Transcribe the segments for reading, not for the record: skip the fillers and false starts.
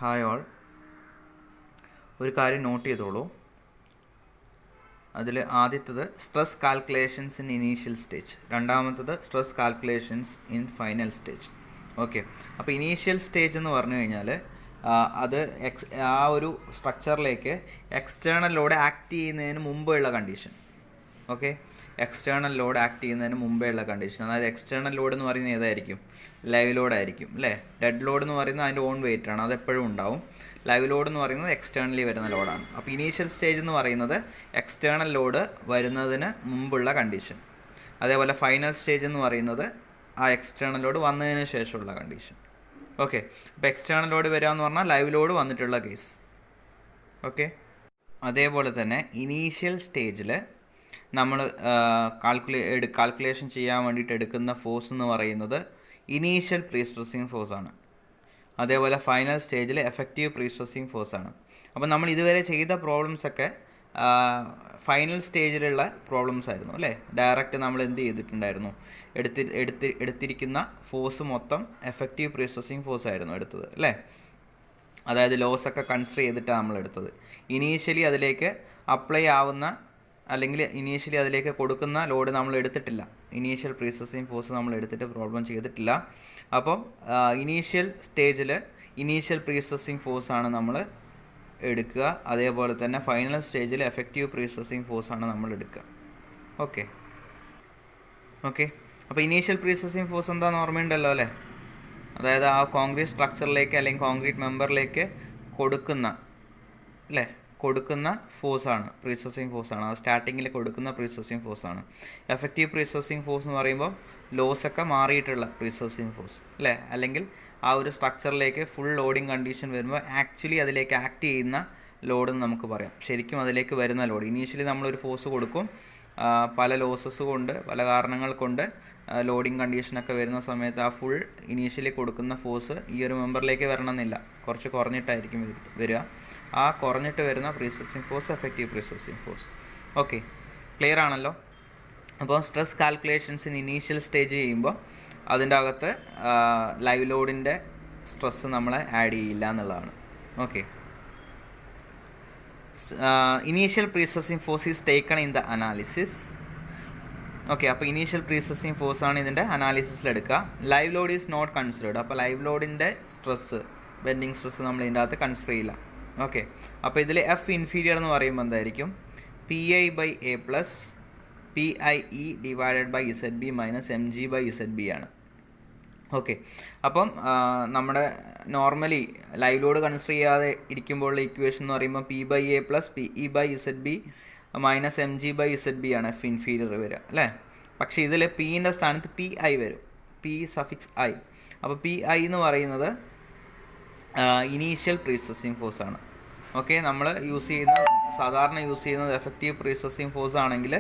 Hi all, ഒരു കാര്യം not ചെയ്തോളൂ. അതിൽ ആദ്യത്തത് stress calculations in initial stage, രണ്ടാമത്തത് stress calculations in final stage. Okay, അപ്പോൾ ഇനീഷ്യൽ സ്റ്റേജ് എന്ന് പറഞ്ഞു കഴിഞ്ഞാൽ അത് ആ ഒരു സ്ട്രക്ചറിലേക്ക് എക്സ്റ്റേണൽ ലോഡ് ആക്ട് ചെയ്യുന്നതിന് മുമ്പുള്ള condition. Okay, external load act ചെയ്യുന്നതിന് മുമ്പേ ഉള്ള കണ്ടീഷൻ. അതായത് എക്സ്റ്റേണൽ ലോഡ് എന്ന് പറയുന്നത് ഏതായിരിക്കും? ലൈവ് ലോഡ് ആയിരിക്കും അല്ലേ. ഡെഡ് ലോഡ് എന്ന് പറയുന്നത് അതിൻ്റെ ഓൺ വെയിറ്റ് ആണ്, അതെപ്പോഴും ഉണ്ടാവും. ലൈവ് ലോഡ് എന്ന് പറയുന്നത് എക്സ്റ്റേണലി വരുന്ന ലോഡാണ്. അപ്പോൾ ഇനീഷ്യൽ സ്റ്റേജ് എന്ന് പറയുന്നത് എക്സ്റ്റേണൽ ലോഡ് വരുന്നതിന് മുമ്പുള്ള കണ്ടീഷൻ. അതേപോലെ ഫൈനൽ സ്റ്റേജ് എന്ന് പറയുന്നത് ആ എക്സ്റ്റേണൽ ലോഡ് വന്നതിന് ശേഷമുള്ള കണ്ടീഷൻ. ഓക്കെ, അപ്പോൾ എക്സ്റ്റേണൽ ലോഡ് വരിക എന്ന് പറഞ്ഞാൽ ലൈവ് ലോഡ് വന്നിട്ടുള്ള കേസ്. ഓക്കെ, അതേപോലെ തന്നെ ഇനീഷ്യൽ സ്റ്റേജിൽ നമ്മൾ കാൽക്കുലേഷൻ ചെയ്യാൻ വേണ്ടിയിട്ട് എടുക്കുന്ന ഫോഴ്സ് എന്ന് പറയുന്നത് ഇനീഷ്യൽ പ്രീ സ്ട്രെസ്സിങ് ഫോഴ്സാണ്. അതേപോലെ ഫൈനൽ സ്റ്റേജിൽ എഫക്റ്റീവ് പ്രീ സ്ട്രെസ്സിങ് ഫോഴ്സാണ്. അപ്പോൾ നമ്മൾ ഇതുവരെ ചെയ്ത പ്രോബ്ലംസൊക്കെ ഫൈനൽ സ്റ്റേജിലുള്ള പ്രോബ്ലംസ് ആയിരുന്നു അല്ലേ. ഡയറക്റ്റ് നമ്മൾ എന്ത് ചെയ്തിട്ടുണ്ടായിരുന്നു? എടുത്തിരിക്കുന്ന ഫോഴ്സ് മൊത്തം എഫക്റ്റീവ് പ്രീ സ്ട്രെസ്സിങ് ഫോഴ്സ് ആയിരുന്നു എടുത്തത് അല്ലേ. അതായത് ലോസൊക്കെ കൺസിഡർ ചെയ്തിട്ടാണ് നമ്മൾ എടുത്തത്. ഇനീഷ്യലി അതിലേക്ക് അപ്ലൈ ആവുന്ന അല്ലെങ്കിൽ ഇനീഷ്യലി അതിലേക്ക് കൊടുക്കുന്ന ലോഡ് നമ്മൾ എടുത്തിട്ടില്ല. ഇനീഷ്യൽ പ്രീ സ്ട്രെസ്സിങ് ഫോഴ്സ് നമ്മൾ എടുത്തിട്ട് പ്രോബ്ലം ചെയ്തിട്ടില്ല. അപ്പം ഇനീഷ്യൽ സ്റ്റേജിൽ ഇനീഷ്യൽ പ്രീ സ്ട്രെസ്സിങ് ഫോഴ്സാണ് നമ്മൾ എടുക്കുക. അതേപോലെ തന്നെ ഫൈനൽ സ്റ്റേജിൽ എഫക്റ്റീവ് പ്രീ സ്ട്രെസ്സിങ് ഫോഴ്സാണ് നമ്മൾ എടുക്കുക. ഓക്കെ, അപ്പോൾ ഇനീഷ്യൽ പ്രീ സ്ട്രെസ്സിങ് ഫോഴ്സ് എന്താണെന്ന് ഓർമ്മയുണ്ടല്ലോ അല്ലേ. അതായത് ആ കോൺക്രീറ്റ് സ്ട്രക്ചറിലേക്ക് അല്ലെങ്കിൽ കോൺക്രീറ്റ് മെമ്പറിലേക്ക് കൊടുക്കുന്ന ഫോഴ്സാണ് പ്രീ സ്ട്രെസ്സിങ് ഫോഴ്സാണ്. അത് സ്റ്റാർട്ടിങ്ങിൽ കൊടുക്കുന്ന പ്രീ സ്ട്രെസ്സിങ് ഫോഴ്സാണ്. എഫക്റ്റീവ് പ്രീ സ്ട്രെസ്സിങ് ഫോഴ്സ് എന്ന് പറയുമ്പോൾ ലോസൊക്കെ മാറിയിട്ടുള്ള പ്രീ സ്ട്രെസ്സിങ് ഫോഴ്സ് അല്ലേ. അല്ലെങ്കിൽ ആ ഒരു സ്ട്രക്ചറിലേക്ക് ഫുൾ ലോഡിങ് കണ്ടീഷൻ വരുമ്പോൾ ആക്ച്വലി അതിലേക്ക് ആക്ട് ചെയ്യുന്ന ലോഡ് എന്ന് നമുക്ക് പറയാം. ശരിക്കും അതിലേക്ക് വരുന്ന ലോഡ്. ഇനീഷ്യലി നമ്മളൊരു ഫോഴ്സ് കൊടുക്കും, പല ലോസസ് കൊണ്ട് പല കാരണങ്ങൾ കൊണ്ട് ലോഡിങ് കണ്ടീഷനൊക്കെ വരുന്ന സമയത്ത് ആ ഫുൾ ഇനീഷ്യലി കൊടുക്കുന്ന ഫോഴ്സ് ഈ ഒരു മെമ്പറിലേക്ക് വരണമെന്നില്ല, കുറച്ച് കുറഞ്ഞിട്ടായിരിക്കും വരിക. ആ കുറഞ്ഞിട്ട് വരുന്ന pre stressing force effective pre stressing force. Okay, clear ആണല്ലോ. അപ്പോൾ stress calculations in initial stage ചെയ്യുമ്പോൾ അതിൻ്റെ അകത്ത് ലൈവ് ലോഡിൻ്റെ സ്ട്രെസ്സ് നമ്മൾ ആഡ് ചെയ്യില്ല എന്നുള്ളതാണ്. Okay, initial pre stressing force is taken in the analysis. Okay, അപ്പോൾ ഇനീഷ്യൽ പ്രീ സ്ട്രെസ്സിങ് ഫോഴ്സാണ് ഇതിൻ്റെ അനാലിസിസിൽ എടുക്കുക. Live load is not considered. അപ്പോൾ ലൈവ് ലോഡിൻ്റെ സ്ട്രെസ്സ്, ബെൻഡിങ് സ്ട്രെസ്സ് നമ്മൾ ഇതിൻ്റെ അകത്ത് കൺസിഡർ ചെയ്യില്ല. ഓക്കെ, അപ്പോൾ ഇതിൽ എഫ് ഇൻഫീരിയർ എന്ന് പറയുമ്പോൾ എന്തായിരിക്കും? PI/A plus PIE divided by ZB minus MG/ZB ആണ്. ഓക്കെ, അപ്പം നമ്മുടെ നോർമലി ലൈവ് ലോഡ് കൺസിഡർ ചെയ്യാതെ ഇരിക്കുമ്പോഴുള്ള ഇക്വേഷൻ എന്ന് പറയുമ്പോൾ P/A plus PE/ZB minus MG/ZB ആണ് എഫ് ഇൻഫീരിയർ വരിക അല്ലേ. പക്ഷേ ഇതിൽ പീൻ്റെ സ്ഥാനത്ത് PI വരും, P_I. അപ്പോൾ PI എന്ന് പറയുന്നത് ഇനീഷ്യൽ പ്രീ സ്ട്രെസ്സിങ് ഫോഴ്സ് ആണ്. ഓക്കെ, നമ്മൾ സാധാരണ യൂസ് ചെയ്യുന്നത് എഫക്റ്റീവ് പ്രീ സ്ട്രെസ്സിങ് ഫോഴ്സ് ആണെങ്കിൽ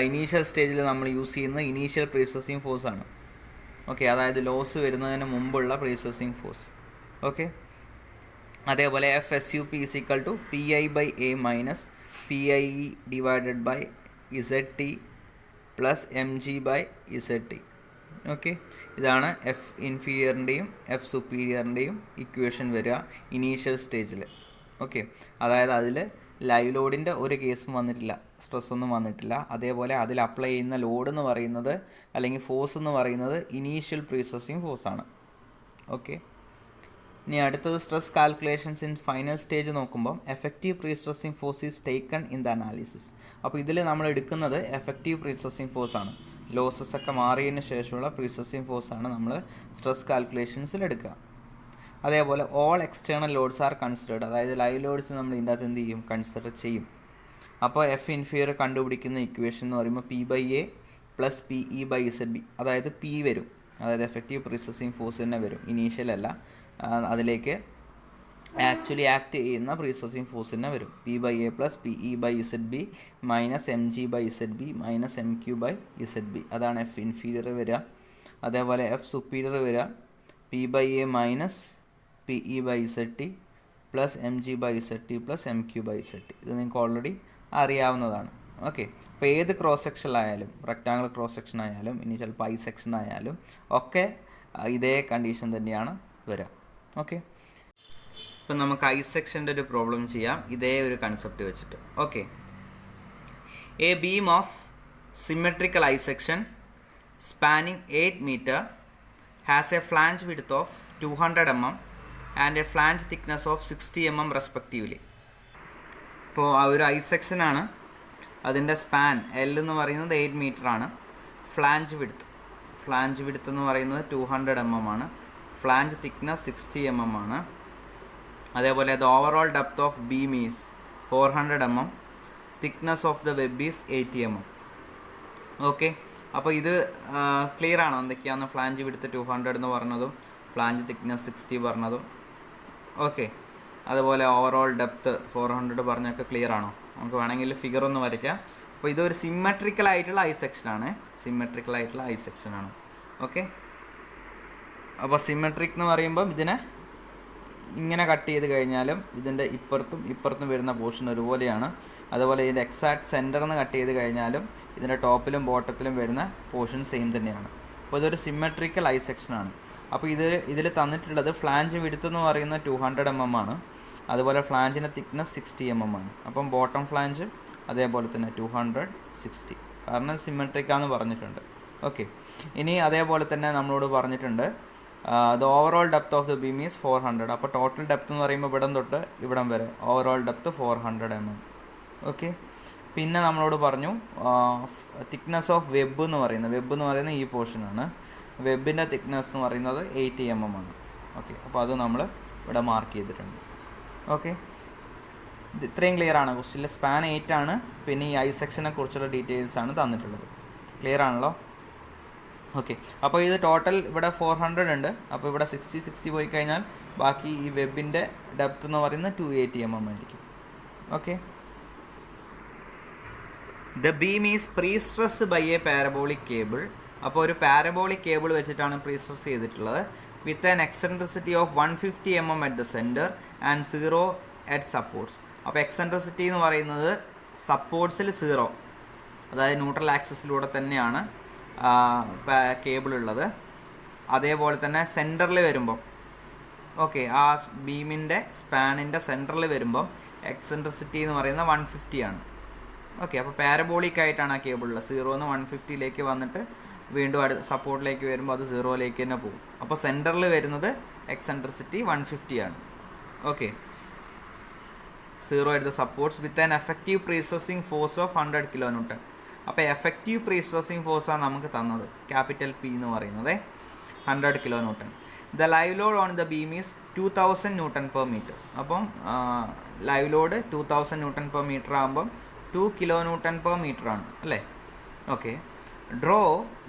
ഇനീഷ്യൽ സ്റ്റേജിൽ നമ്മൾ യൂസ് ചെയ്യുന്നത് ഇനീഷ്യൽ പ്രീ സ്ട്രെസ്സിങ് ഫോഴ്സ് ആണ്. ഓക്കെ, അതായത് ലോസ് വരുന്നതിന് മുമ്പുള്ള പ്രീ സ്ട്രെസ്സിങ് ഫോഴ്സ്. ഓക്കെ, അതേപോലെ FSUP is equal to PI/A minus PIE divided by ZT plus MG/ZT. Okay, ഇതാണ് എഫ് ഇൻഫീരിയറിൻ്റെയും എഫ് സുപ്പീരിയറിൻ്റെയും ഇക്വേഷൻ വരിക ഇനീഷ്യൽ സ്റ്റേജിൽ. ഓക്കെ, അതായത് അതിൽ ലൈവ് ലോഡിൻ്റെ ഒരു കേസും വന്നിട്ടില്ല, സ്ട്രെസ്സൊന്നും വന്നിട്ടില്ല. അതേപോലെ അതിൽ അപ്ലൈ ചെയ്യുന്ന ലോഡ് എന്ന് പറയുന്നത് അല്ലെങ്കിൽ ഫോഴ്സ് എന്ന് പറയുന്നത് ഇനീഷ്യൽ പ്രീ സ്ട്രെസ്സിങ് ഫോഴ്സാണ്. ഓക്കെ, ഇനി അടുത്തത് stress calculations in final stage നോക്കുമ്പോൾ effective pre stressing force is taken in the analysis. അപ്പോൾ ഇതിൽ നമ്മൾ എടുക്കുന്നത് എഫക്റ്റീവ് പ്രീ സ്ട്രെസ്സിങ് ഫോഴ്സാണ്. ലോസസ് ഒക്കെ മാറിയതിന് ശേഷമുള്ള പ്രീ സ്ട്രെസ്സിങ് ഫോഴ്സാണ് നമ്മൾ സ്ട്രെസ് കാൽക്കുലേഷൻസിൽ എടുക്കുക. അതേപോലെ all external lords are considered. അതായത് ലൈവ് ലോഡ്സ് നമ്മൾ ഇതിൻ്റെ അകത്ത് എന്ത് ചെയ്യും? കൺസിഡർ ചെയ്യും. അപ്പോൾ എഫ് ഇൻഫീരിയർ കണ്ടുപിടിക്കുന്ന ഇക്വേഷൻ എന്ന് പറയുമ്പോൾ P/A പ്ലസ് PE/ZB. അതായത് P വരും, അതായത് എഫക്റ്റീവ് പ്രീ സ്ട്രെസ്സിങ് ഫോഴ്സ് തന്നെ വരും, ഇനീഷ്യൽ അല്ല. അതിലേക്ക് ആക്ച്വലി ആക്ട് ചെയ്യുന്ന പ്രീ സ്ട്രെസ്സിങ് ഫോഴ്സ് തന്നെ വരും. P/A plus PE/ZB minus MG/ZB minus MQ/ZB. അതാണ് എഫ് ഇൻഫീരിയർ വരിക. അതേപോലെ എഫ് സുപ്പീരിയർ വരിക P/A minus PE/ZT plus MG/ZT plus MQ/ZT. ഇത് നിങ്ങൾക്ക് ഓൾറെഡി അറിയാവുന്നതാണ്. ഓക്കെ, അപ്പോൾ ഏത് ക്രോസ് സെക്ഷൻ ആയാലും, റെക്റ്റാങ്കിൾ ക്രോസ് സെക്ഷൻ ആയാലും ഇനി ചിലപ്പോൾ ഐ സെക്ഷൻ ആയാലും ഒക്കെ ഇതേ കണ്ടീഷൻ തന്നെയാണ് വരിക. ഓക്കെ, ഇപ്പം നമുക്ക് ഐ സെക്ഷൻ്റെ ഒരു പ്രോബ്ലം ചെയ്യാം ഇതേ ഒരു കൺസെപ്റ്റ് വെച്ചിട്ട്. Okay, A beam of symmetrical I section spanning 8 meter has A flange width of 200 mm and A flange thickness of 60 mm respectively. ഇപ്പോൾ ആ ഒരു ഐ സെക്ഷനാണ്, അതിൻ്റെ സ്പാൻ എൽ എന്ന് പറയുന്നത് 8 meter ആണ്. ഫ്ലാഞ്ച് വിഡ്ത്ത് എന്ന് പറയുന്നത് 200 mm ആണ്. ഫ്ലാഞ്ച് തിക്നെസ് 60 mm ആണ്. അതേപോലെ the overall depth of beam is 400 mm. Thickness of the web is 80 mm. Okay, അപ്പോൾ ഇത് ക്ലിയർ ആണോ എന്തൊക്കെയാണ് ഫ്ലാഞ്ച് വിഡ്ത്ത് 200 എന്ന് പറഞ്ഞതും ഫ്ലാഞ്ച് തിക്നെസ് 60 പറഞ്ഞതും? ഓക്കെ, അതുപോലെ ഓവറോൾ ഡെപ്ത്ത് 400 പറഞ്ഞൊക്കെ ക്ലിയർ ആണോ? നമുക്ക് വേണമെങ്കിൽ ഫിഗർ ഒന്ന് വരയ്ക്കാം. അപ്പോൾ ഇതൊരു സിമെട്രിക്കൽ ആയിട്ടുള്ള ഐ സെക്ഷനാണ്. ഓക്കെ, അപ്പോൾ സിമെട്രിക് എന്ന് പറയുമ്പം ഇതിനെ ഇങ്ങനെ കട്ട് ചെയ്ത് കഴിഞ്ഞാലും ഇതിൻ്റെ ഇപ്പുറത്തും വരുന്ന പോർഷൻ ഒരുപോലെയാണ്. അതുപോലെ ഇതിൻ്റെ എക്സാക്ട് സെൻറ്ററിൽ നിന്ന് കട്ട് ചെയ്ത് കഴിഞ്ഞാലും ഇതിൻ്റെ ടോപ്പിലും ബോട്ടത്തിലും വരുന്ന പോർഷൻ സെയിം തന്നെയാണ്. അപ്പോൾ ഇതൊരു സിമെട്രിക്കൽ ഐ സെക്ഷനാണ്. അപ്പോൾ ഇതിൽ തന്നിട്ടുള്ളത് ഫ്ലാഞ്ച് വിഡ്ത്ത് എന്ന് പറയുന്നത് 200 mm ആണ്. അതുപോലെ ഫ്ലാഞ്ചിൻ്റെ തിക്നെസ് 60 mm ആണ്. അപ്പം ബോട്ടം ഫ്ലാഞ്ച് അതേപോലെ തന്നെ 260, കാരണം സിമെട്രിക്കാന്ന് പറഞ്ഞിട്ടുണ്ട്. ഓക്കെ, ഇനി അതേപോലെ തന്നെ നമ്മളോട് പറഞ്ഞിട്ടുണ്ട് the overall depth of the beam is 400. അപ്പോൾ ടോട്ടൽ ഡെപ്ത് എന്ന് പറയുമ്പോൾ ഇവിടം തൊട്ട് ഇവിടം വരെ ഓവറോൾ ഡെപ്ത് 400 mm. ഓക്കെ, പിന്നെ നമ്മളോട് പറഞ്ഞു തിക്നെസ് ഓഫ് വെബ് എന്ന് പറയുന്നത് ഈ പോർഷനാണ്. വെബിൻ്റെ തിക്നെസ് എന്ന് പറയുന്നത് 80 mm ആണ്. ഓക്കെ, അപ്പോൾ അത് നമ്മൾ ഇവിടെ മാർക്ക് ചെയ്തിട്ടുണ്ട്. ഓക്കെ, ഇത്രയും ക്ലിയർ ആണ്. ക്വസ്റ്റ്യനിൽ സ്പാൻ 8 ആണ്. പിന്നെ ഈ ഐ സെക്ഷനെ കുറിച്ചുള്ള ഡീറ്റെയിൽസ് ആണ് തന്നിട്ടുള്ളത്. ക്ലിയർ ആണല്ലോ? ഓക്കെ, അപ്പോൾ ഇത് ടോട്ടൽ ഇവിടെ 400 ഉണ്ട്. അപ്പോൾ ഇവിടെ 60 പോയി കഴിഞ്ഞാൽ ബാക്കി ഈ വെബിൻ്റെ ഡെപ്ത് എന്ന് പറയുന്നത് 280 mm ആയിരിക്കും. Okay, the beam is prestressed by a parabolic cable. അപ്പോൾ ഒരു പാരബോളിക് കേബിൾ വെച്ചിട്ടാണ് പ്രീസ്ട്രെസ് ചെയ്തിട്ടുള്ളത്. With an eccentricity of 150 mm at the centre and 0 at supports. അപ്പോൾ എക്സെൻട്രിസിറ്റി എന്ന് പറയുന്നത് സപ്പോർട്ട്സിൽ 0, അതായത് ന്യൂട്രൽ ആക്സിസിലൂടെ തന്നെയാണ് കേബിൾ ഉള്ളത്. അതേപോലെ തന്നെ സെൻറ്ററിൽ വരുമ്പം ഓക്കെ, ആ ബീമിൻ്റെ സ്പാനിൻ്റെ സെൻറ്ററിൽ വരുമ്പം എക്സെൻട്രിസിറ്റി എന്ന് പറയുന്നത് 150 ആണ്. ഓക്കെ, അപ്പോൾ പാരബോളിക് ആയിട്ടാണ് ആ കേബിളുള്ളത്. 0 150 വന്നിട്ട് വീണ്ടും സപ്പോർട്ടിലേക്ക് വരുമ്പോൾ അത് 0 തന്നെ പോകും. അപ്പോൾ സെൻറ്ററിൽ വരുന്നത് എക്സെൻട്രിസിറ്റി 150 ആണ്. Okay, 0 at the supports with an effective prestressing force of 100 kN. അപ്പോൾ എഫക്റ്റീവ് പ്രീസ്ട്രെസിങ് ഫോഴ്സാണ് നമുക്ക് തന്നത്, ക്യാപിറ്റൽ P എന്ന് പറയുന്നത് 100 kN. The live load on the beam is 2000 Nm/m. അപ്പം ലൈവ് ലോഡ് 2000 Nm/m ആകുമ്പം 2 kN/m ആണ് അല്ലേ? Okay, draw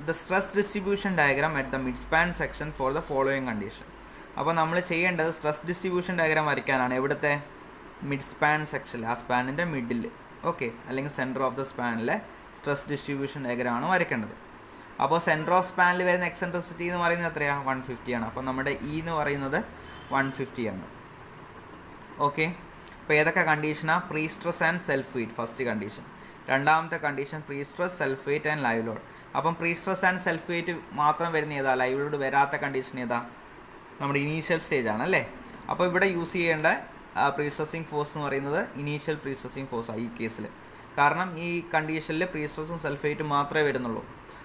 the stress distribution diagram at the mid span section for the following condition. അപ്പോൾ നമ്മൾ ചെയ്യേണ്ടത് സ്ട്രെസ് ഡിസ്ട്രിബ്യൂഷൻ ഡയഗ്രാം വരയ്ക്കാനാണ്. എവിടുത്തെ? Mid span സെക്ഷനിൽ, ആ സ്പാനിൻ്റെ മിഡിൽ. ഓക്കെ, അല്ലെങ്കിൽ സെൻറ്റർ ഓഫ് ദ സ്പാനിലെ സ്ട്രെസ് ഡിസ്ട്രിബ്യൂഷൻ ഡയഗ്രാമാണ് വരയ്ക്കേണ്ടത്. അപ്പോൾ സെൻറ്റർ ഓഫ് സ്പാനിൽ വരുന്ന എക്സെൻട്രിസിറ്റി എന്ന് പറയുന്നത് എത്രയാണ്? 150 ആണ്. അപ്പോൾ നമ്മുടെ ഇ എന്ന് പറയുന്നത് 150 ആണ്. ഓക്കെ, അപ്പോൾ ഏതൊക്കെ കണ്ടീഷനാണ്? Pre stress and self weight first condition. രണ്ടാമത്തെ condition prestress, self weight and live load. അപ്പം pre stress and self weight മാത്രം വരുന്ന ഏതാ? ലൈവ് ലോഡ് വരാത്ത കണ്ടീഷൻ ഏതാ? നമ്മുടെ ഇനീഷ്യൽ സ്റ്റേജ് ആണ് അല്ലേ? അപ്പോൾ ഇവിടെ യൂസ് ചെയ്യേണ്ട പ്രീ സ്ട്രെസ്സിങ് ഫോഴ്സ് എന്ന് പറയുന്നത് ഇനീഷ്യൽ പ്രീ സ്ട്രെസ്സിങ് ഫോഴ്സാണ് ഈ കേസിൽ. കാരണം ഈ കണ്ടീഷനിൽ പ്രീ സ്ട്രെസ്സും സെൽഫ് വെയ്റ്റും മാത്രമേ വരുന്നുള്ളൂ.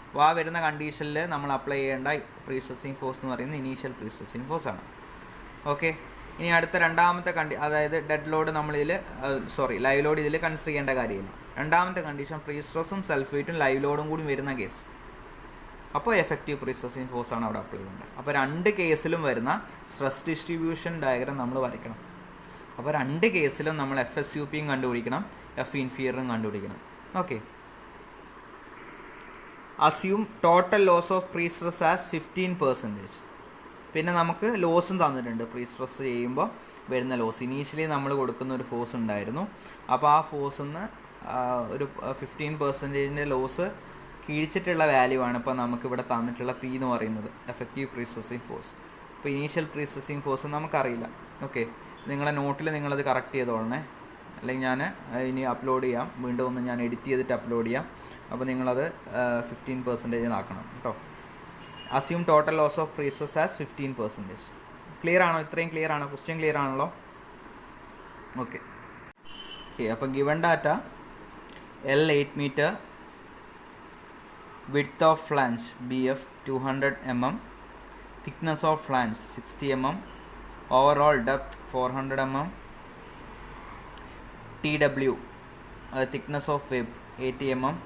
അപ്പോൾ ആ വരുന്ന കണ്ടീഷനിൽ നമ്മൾ അപ്ലൈ ചെയ്യേണ്ട പ്രീ സ്ട്രെസ്സിങ് ഫോഴ്സ് എന്ന് പറയുന്നത് ഇനീഷ്യൽ പ്രീ സ്ട്രെസ്സിങ് ഫോഴ്സാണ്. ഓക്കെ, ഇനി അടുത്ത രണ്ടാമത്തെ അതായത് ഡെഡ് ലോഡ് നമ്മളിതിൽ ലൈവ് ലോഡ് ഇതിൽ കൺസിഡർ ചെയ്യേണ്ട കാര്യമില്ല. രണ്ടാമത്തെ കണ്ടീഷൻ പ്രീ സ്ട്രെസ്സും സെൽഫ് വെയ്റ്റും ലൈവ് ലോഡും കൂടി വരുന്ന കേസ്. അപ്പോൾ എഫക്റ്റീവ് പ്രീ സ്ട്രെസ്സിങ് ഫോഴ്സാണ് അവിടെ അപ്ലൈ ചെയ്യേണ്ടത്. അപ്പോൾ രണ്ട് കേസിലും വരുന്ന സ്ട്രെസ് ഡിസ്ട്രിബ്യൂഷൻ ഡയഗ്രാം നമ്മൾ വരയ്ക്കണം. അപ്പോൾ രണ്ട് കേസിലും നമ്മൾ FSUPയും കണ്ടുപിടിക്കണം, F ഇൻഫീരിയറും കണ്ടുപിടിക്കണം. Okay, assume total loss of pre stress as 15%. പിന്നെ നമുക്ക് ലോസും തന്നിട്ടുണ്ട്. പ്രീ സ്ട്രെസ് ചെയ്യുമ്പോൾ വരുന്ന ലോസ് ഇനീഷ്യലി നമ്മൾ കൊടുക്കുന്ന ഒരു ഫോഴ്സ് ഉണ്ടായിരുന്നു. അപ്പോൾ ആ ഫോഴ്സിൽ നിന്ന് ഒരു 15% ലോസ് കീഴിച്ചിട്ടുള്ള വാല്യൂ ആണ് ഇപ്പോൾ നമുക്കിവിടെ തന്നിട്ടുള്ള P എന്ന് പറയുന്നത്, എഫക്റ്റീവ് പ്രീ സ്ട്രെസ്സിങ് ഫോഴ്സ്. ഇപ്പോൾ ഇനീഷ്യൽ പ്രീ സ്ട്രെസ്സിങ് ഫോഴ്സ് നമുക്കറിയില്ല. ഓക്കെ, നിങ്ങളെ നോട്ടിൽ നിങ്ങളത് കറക്റ്റ് ചെയ്തോളണേ, അല്ലെങ്കിൽ ഞാൻ ഇനി അപ്ലോഡ് ചെയ്യാം, വീണ്ടും ഒന്ന് ഞാൻ എഡിറ്റ് ചെയ്തിട്ട് അപ്ലോഡ് ചെയ്യാം. അപ്പോൾ നിങ്ങളത് 15% ആക്കണം കേട്ടോ. Assume total loss of pre stress as 15%. Clear ആണോ? ഇത്രയും ക്ലിയർ ആണോ? ക്വസ്റ്റ്യൻ ക്ലിയർ ആണല്ലോ? ഓക്കെ അപ്പോൾ given data L 8 meter, width of flange BF 200 mm, thickness of flange 60 mm, overall depth 400 mm, TW thickness of web 80 mm,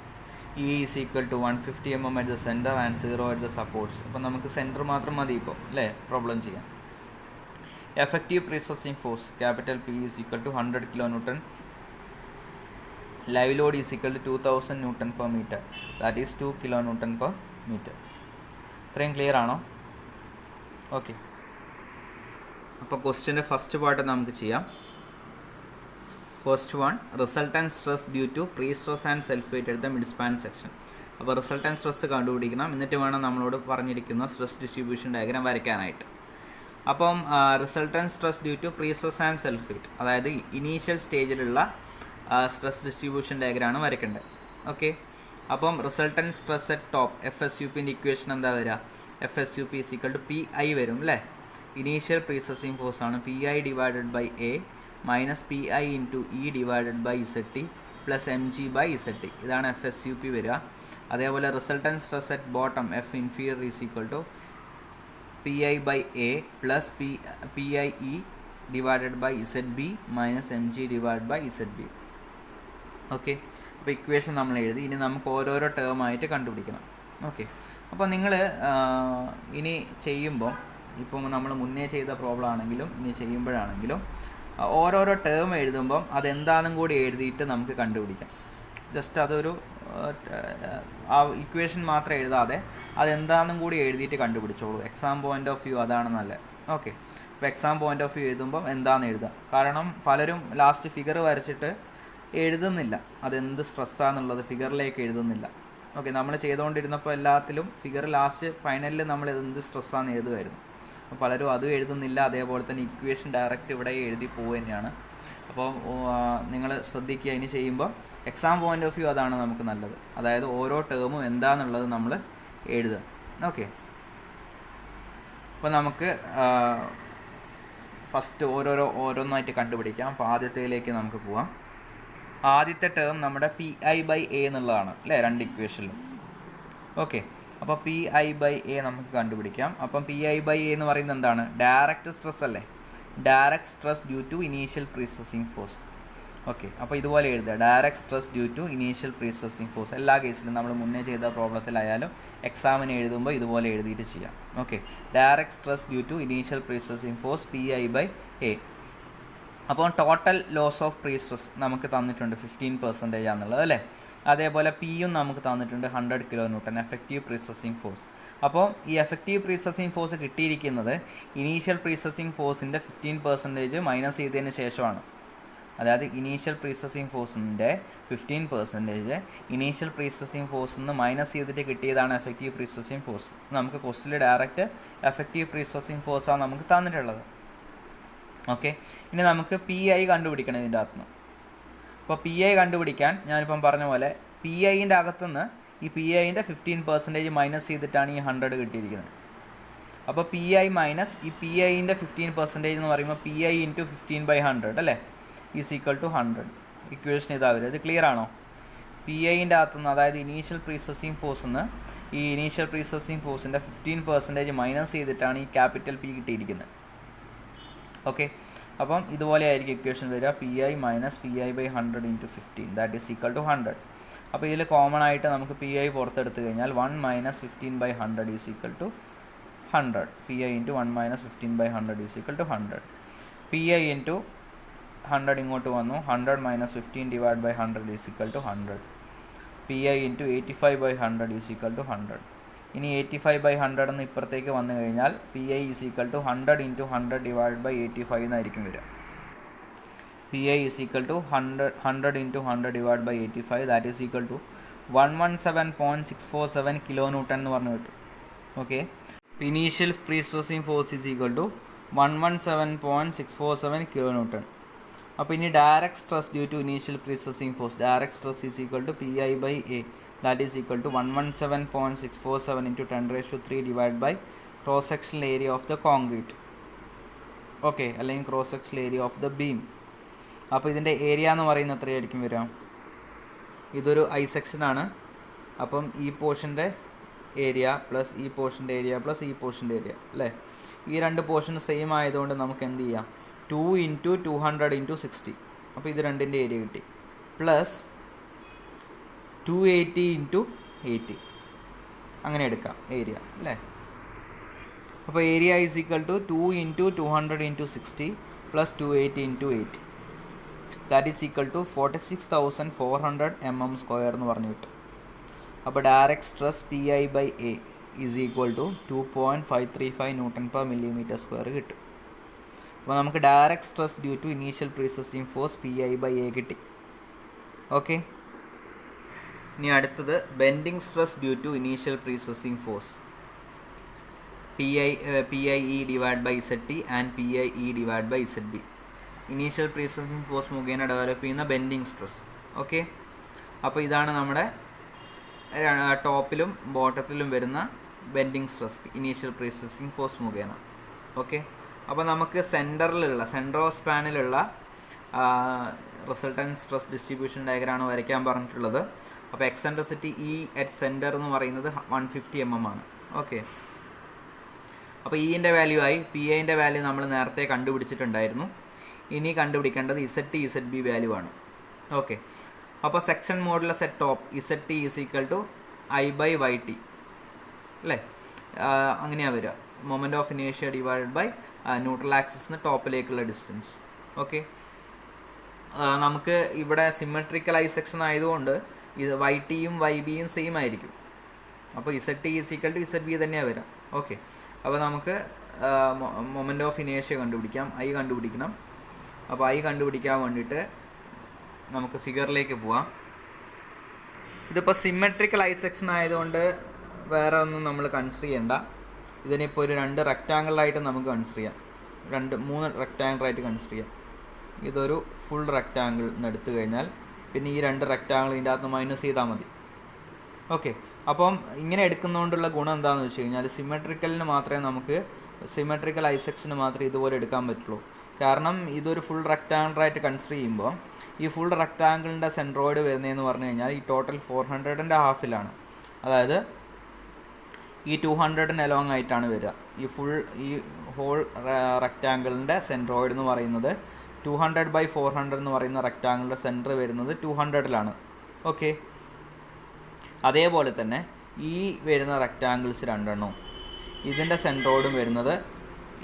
E is equal to 150 mm at the center and 0 at the supports. അപ്പോൾ നമുക്ക് centre മാത്രം മതി ഇപ്പോൾ അല്ലേ problem ചെയ്യാം. Effective prestressing force capital P is equal to 100 kN. Live load is equal to 2000 Newton per meter, that is 2 kN per meter. ഇത്രയും clear ആണോ? Okay, അപ്പോൾ ക്വസ്റ്റ്യൻ്റെ ഫസ്റ്റ് പാർട്ട് നമുക്ക് ചെയ്യാം. First one, resultant stress due to pre stress and self weight at the mid span section. അപ്പോൾ resultant stress കണ്ടുപിടിക്കണം, എന്നിട്ട് വേണം നമ്മളോട് പറഞ്ഞിരിക്കുന്ന സ്ട്രെസ് ഡിസ്ട്രിബ്യൂഷൻ ഡയഗ്രാം വരയ്ക്കാനായിട്ട്. അപ്പം resultant stress due to pre stress and self weight, അതായത് ഇനീഷ്യൽ സ്റ്റേജിലുള്ള സ്ട്രെസ് ഡിസ്ട്രിബ്യൂഷൻ ഡയഗ്രാമാണ് വരയ്ക്കേണ്ടത്. ഓക്കെ, അപ്പം റിസൾട്ടൻറ്റ് സ്ട്രെസ് അറ്റ് ടോപ്പ് FSUPൻ്റെ ഇക്വേഷൻ എന്താ വരിക? FSUP is equal to PI വരും അല്ലേ? ഇനീഷ്യൽ പ്രീസസിങ് ഫോഴ്സ് ആണ് PI divided by A minus PI into E divided by ZT plus MG by ZT. ഇതാണ് FSUP വരിക. അതേപോലെ resultant stress at bottom F inferior is equal to PI by A plus PIE divided by ZB minus MG divide by ZB. Okay, അപ്പോൾ equation നമ്മൾ എഴുതി. ഇനി നമുക്ക് ഓരോരോ ടേമായിട്ട് കണ്ടുപിടിക്കണം. ഓക്കെ, അപ്പോൾ നിങ്ങൾ ഇനി ചെയ്യുമ്പോൾ, ഇപ്പം നമ്മൾ മുന്നേ ചെയ്ത പ്രോബ്ലം ആണെങ്കിലും ഇനി ചെയ്യുമ്പോഴാണെങ്കിലും ഓരോരോ ടേം എഴുതുമ്പം അതെന്താണെന്നും കൂടി എഴുതിയിട്ട് നമുക്ക് കണ്ടുപിടിക്കാം. ജസ്റ്റ് അതൊരു ആ ഇക്വേഷൻ മാത്രം എഴുതാതെ അതെന്താണെന്നും കൂടി എഴുതിയിട്ട് കണ്ടുപിടിച്ചോളൂ. എക്സാം പോയിൻ്റ് ഓഫ് വ്യൂ അതാണ് നല്ലത്. ഓക്കെ, അപ്പോൾ എക്സാം പോയിൻ്റ് ഓഫ് വ്യൂ എഴുതുമ്പം എന്താണെന്ന് എഴുതാം. കാരണം പലരും ലാസ്റ്റ് ഫിഗർ വരച്ചിട്ട് എഴുതുന്നില്ല, അതെന്ത് സ്ട്രെസ്സാന്നുള്ളത് ഫിഗറിലേക്ക് എഴുതുന്നില്ല. ഓക്കെ, നമ്മൾ ചെയ്തുകൊണ്ടിരുന്നപ്പോൾ എല്ലാത്തിലും ഫിഗർ ലാസ്റ്റ് ഫൈനലിൽ നമ്മൾ എന്ത് സ്ട്രെസ്സാന്ന് എഴുതുമായിരുന്നു. അപ്പോൾ പലരും അതും എഴുതുന്നില്ല. അതേപോലെ തന്നെ ഇക്വേഷൻ ഡയറക്റ്റ് ഇവിടെ എഴുതി പോവുക തന്നെയാണ്. അപ്പോൾ നിങ്ങൾ ശ്രദ്ധിക്കുക, ഇനി ചെയ്യുമ്പോൾ എക്സാം പോയിൻ്റ് ഓഫ് വ്യൂ അതാണ് നമുക്ക് നല്ലത്. അതായത് ഓരോ ടേമും എന്താണെന്നുള്ളത് നമ്മൾ എഴുതുക. ഓക്കെ, അപ്പോൾ നമുക്ക് ഫസ്റ്റ് ഓരോന്നായിട്ട് കണ്ടുപിടിക്കാം. അപ്പോൾ ആദ്യത്തേലേക്ക് നമുക്ക് പോവാം. ആദ്യത്തെ ടേം നമ്മുടെ PI ബൈ A എന്നുള്ളതാണ് അല്ലേ, രണ്ട് ഇക്വേഷനിലും. ഓക്കെ, അപ്പോൾ PI ബൈ A നമുക്ക് കണ്ടുപിടിക്കാം. അപ്പം PI ബൈ A എന്ന് പറയുന്നത് എന്താണ്? ഡയറക്റ്റ് സ്ട്രെസ് അല്ലേ, direct stress due to initial prestressing force. Okay, അപ്പോൾ ഇതുപോലെ എഴുതുക, direct stress due to initial prestressing force. എല്ലാ കേസിലും നമ്മൾ മുന്നേ ചെയ്ത പ്രോബ്ലത്തിലായാലും എക്സാമിന് എഴുതുമ്പോൾ ഇതുപോലെ എഴുതിയിട്ട് ചെയ്യാം. Okay, direct stress due to initial prestressing force PI by A. അപ്പോൾ total loss of pre stress നമുക്ക് തന്നിട്ടുണ്ട് 15% ആണെന്നുള്ളത് അല്ലേ. അതേപോലെ Pയും നമുക്ക് തന്നിട്ടുണ്ട് 100 kN എഫക്റ്റീവ് പ്രീസസിങ് ഫോഴ്സ്. അപ്പോൾ ഈ എഫക്റ്റീവ് പ്രീസസിങ് ഫോഴ്സ് കിട്ടിയിരിക്കുന്നത് ഇനീഷ്യൽ പ്രീസസിങ് ഫോഴ്സിൻ്റെ 15% മൈനസ് ചെയ്തതിന് ശേഷമാണ്. അതായത് ഇനീഷ്യൽ പ്രീസസിങ് ഫോഴ്സിൻ്റെ 15% ഇനീഷ്യൽ പ്രീസസിങ് ഫോഴ്സിൽ നിന്ന് മൈനസ് ചെയ്തിട്ട് കിട്ടിയതാണ് എഫക്റ്റീവ് പ്രീസസിങ് ഫോഴ്സ്. നമുക്ക് ക്വസ്റ്റിൽ ഡയറക്റ്റ് എഫക്റ്റീവ് പ്രീസസിങ് ഫോഴ്സാണ് നമുക്ക് തന്നിട്ടുള്ളത്. ഓക്കെ, ഇനി നമുക്ക് PI കണ്ടുപിടിക്കണം ഇതിൻ്റെ അകത്തുനിന്ന്. അപ്പോൾ PI കണ്ടുപിടിക്കാൻ ഞാനിപ്പം പറഞ്ഞ പോലെ PIൻ്റെ അകത്തുനിന്ന് ഈ PIൻ്റെ 15% മൈനസ് ചെയ്തിട്ടാണ് ഈ 100 കിട്ടിയിരിക്കുന്നത്. അപ്പോൾ PI മൈനസ് ഈ PIൻ്റെ 15% എന്ന് പറയുമ്പോൾ PI ഇൻറ്റു 15/100 അല്ലേ, ഈസ് ഈക്വൽ ടു 100. ഇക്വേഷൻ ഇതാ വരും. ഇത് ക്ലിയർ ആണോ? PIൻ്റെ അകത്തുനിന്ന്, അതായത് ഇനീഷ്യൽ പ്രീസസിങ് ഫോഴ്സിൽ നിന്ന് ഈ ഇനീഷ്യൽ പ്രീസസിങ് ഫോഴ്സിൻ്റെ 15% മൈനസ് ചെയ്തിട്ടാണ് ഈ ക്യാപിറ്റൽ P കിട്ടിയിരിക്കുന്നത്. ഓക്കെ, അപ്പം ഇതുപോലെ ആയിരിക്കും ഇക്വേഷൻ വരിക. PI minus PI/100 into 15 that is equal to 100. അപ്പോൾ ഇതിൽ കോമൺ ആയിട്ട് നമുക്ക് PI പുറത്തെടുത്ത് കഴിഞ്ഞാൽ 1 minus 15/100 is equal to 100. PI into 1 minus 15/100 is equal to 100. PI into 100 ഇങ്ങോട്ട് വന്നു. 100 minus 15 divide by 100 is equal to 100. PI into 85/100 is equal to 100. ഇനി 85/100 എന്ന് ഇപ്പുറത്തേക്ക് വന്നു കഴിഞ്ഞാൽ PI is equal to 100 into 100 divide by 85 എന്നായിരിക്കും വരിക. PI is equal to 100 into 100 divide by 85 that is equal to 117.647 kN എന്ന് പറഞ്ഞു കിട്ടും. Okay, initial prestressing force is equal to 117.647 kN. അപ്പോൾ ഇനി direct stress due to initial prestressing force, direct stress is equal to PI by A that is equal to 117.647 into 10⁻³ divided by cross sectional area of the concrete. Okay, അല്ലെങ്കിൽ cross sectional area of the beam. അപ്പോൾ ഇതിൻ്റെ area എന്ന് പറയുന്നത് എത്രയായിരിക്കും വരിക? ഇതൊരു I സെക്ഷനാണ്. അപ്പം ഈ പോർഷൻ്റെ ഏരിയ പ്ലസ് ഈ പോർഷൻ്റെ ഏരിയ പ്ലസ് ഈ പോർഷൻ്റെ ഏരിയ അല്ലേ? ഈ രണ്ട് പോർഷൻ സെയിം ആയതുകൊണ്ട് നമുക്ക് എന്ത് ചെയ്യാം? 2 × 200 × 60. അപ്പോൾ ഇത് രണ്ടിൻ്റെ ഏരിയ കിട്ടി. പ്ലസ് 280 × 80 അങ്ങനെ എടുക്കാം ഏരിയ അല്ലേ? അപ്പോൾ area is equal to 2 × 200 × 60 plus 280 × 80. That is equal to 46,400 mm² എന്ന് പറഞ്ഞു കിട്ടും. അപ്പോൾ direct stress PI/A is equal to 2.535 Nm/mm² കിട്ടും. അപ്പോൾ നമുക്ക് direct stress due to initial prestressing force PI/A കിട്ടി. ഓക്കെ, ഇനി അടുത്തത് bending stress due to initial prestressing force PIE/ZT and PIE/ZB. Initial prestressing force മുഖേന ഡെവലപ്പ് ചെയ്യുന്ന ബെൻഡിങ് സ്ട്രെസ്. ഓക്കെ, അപ്പോൾ ഇതാണ് നമ്മുടെ ടോപ്പിലും ബോട്ടത്തിലും വരുന്ന bending stress initial prestressing force മുഖേന. ഓക്കെ, അപ്പോൾ നമുക്ക് സെൻറ്റർ ഓഫ് സ്പാനിലുള്ള റിസൾട്ടൻറ്റ് സ്ട്രെസ് ഡിസ്ട്രിബ്യൂഷൻ ഡയഗ്രാമാണ് വരയ്ക്കാൻ പറഞ്ഞിട്ടുള്ളത്. അപ്പോൾ എക്സെൻട്രിസിറ്റി E അറ്റ് സെൻറ്റർ എന്ന് പറയുന്നത് 150 mm ആണ്. ഓക്കെ, അപ്പോൾ ഇൻ്റെ വാല്യൂ ആയി. PIൻ്റെ വാല്യൂ നമ്മൾ നേരത്തെ കണ്ടുപിടിച്ചിട്ടുണ്ടായിരുന്നു. ഇനി കണ്ടുപിടിക്കേണ്ടത് ZT ZB വാല്യൂ ആണ്. ഓക്കെ, അപ്പോൾ section modulus at top ZT is equal to I/YT അല്ലേ? അങ്ങനെയാണ് വരിക. മൊമെൻറ്റ് ഓഫ് ഇനേഷ്യ ഡിവൈഡഡ് ബൈ ന്യൂട്രൽ ആക്സിസിന് ടോപ്പിലേക്കുള്ള ഡിസ്റ്റൻസ്. ഓക്കെ, നമുക്ക് ഇവിടെ സിമെട്രിക്കൽ ഐ സെക്ഷൻ ആയതുകൊണ്ട് ഇത് YTയും YBയും സെയിം ആയിരിക്കും. അപ്പോൾ ZT is equal to ZB തന്നെയാണ് വരിക. ഓക്കെ, അപ്പോൾ നമുക്ക് മൊമെൻറ്റ് ഓഫ് ഇനേഷ്യ കണ്ടുപിടിക്കാം. I കണ്ടുപിടിക്കണം. അപ്പോൾ I കണ്ടുപിടിക്കാൻ വേണ്ടിയിട്ട് നമുക്ക് ഫിഗറിലേക്ക് പോവാം. ഇതിപ്പോൾ സിമെട്രിക്കൽ ഐ സെക്ഷൻ ആയതുകൊണ്ട് വേറെ ഒന്നും നമ്മൾ കൺസിഡർ ചെയ്യേണ്ട. ഇതിനിപ്പോൾ ഒരു 2 റെക്റ്റാങ്കിളായിട്ട് നമുക്ക് കൺസിഡർ ചെയ്യാം. 3 റെക്റ്റാങ്കിളായിട്ട് കൺസിഡർ ചെയ്യാം. ഇതൊരു ഫുൾ റെക്റ്റാങ്കിൾ എന്ന് എടുത്തു കഴിഞ്ഞാൽ പിന്നെ ഈ 2 റെക്റ്റാങ്കിൾ ഇതിൻ്റെ അകത്ത് മൈനസ് ചെയ്താൽ മതി. ഓക്കെ, അപ്പം ഇങ്ങനെ എടുക്കുന്നതുകൊണ്ടുള്ള ഗുണം എന്താണെന്ന് വെച്ച് കഴിഞ്ഞാൽ സിമെട്രിക്കൽ ഐ സെക്ഷന് മാത്രമേ ഇതുപോലെ എടുക്കാൻ പറ്റുള്ളൂ. കാരണം ഇതൊരു ഫുൾ റെക്റ്റാങ്കിളായിട്ട് കൺസിഡർ ചെയ്യുമ്പോൾ ഈ ഫുൾ റെക്റ്റാങ്കിളിൻ്റെ സെൻട്രോയിഡ് വരുന്നതെന്ന് പറഞ്ഞു കഴിഞ്ഞാൽ ഈ ടോട്ടൽ 400ൻ്റെ ഹാഫിലാണ്. അതായത് ഈ 200 അലോങ് ആയിട്ടാണ് വരിക. ഈ ഹോൾ റെക്റ്റാങ്കിളിൻ്റെ സെൻട്രോയിഡ് എന്ന് പറയുന്നത് 200/400 എന്ന് പറയുന്ന റെക്റ്റാങ്കിളിൻ്റെ സെൻറ്റർ വരുന്നത് 200ലാണ്. ഓക്കെ, അതേപോലെ തന്നെ ഈ വരുന്ന റെക്റ്റാങ്കിൾസ് 2 ഇതിൻ്റെ സെൻട്രോയിഡും വരുന്നത്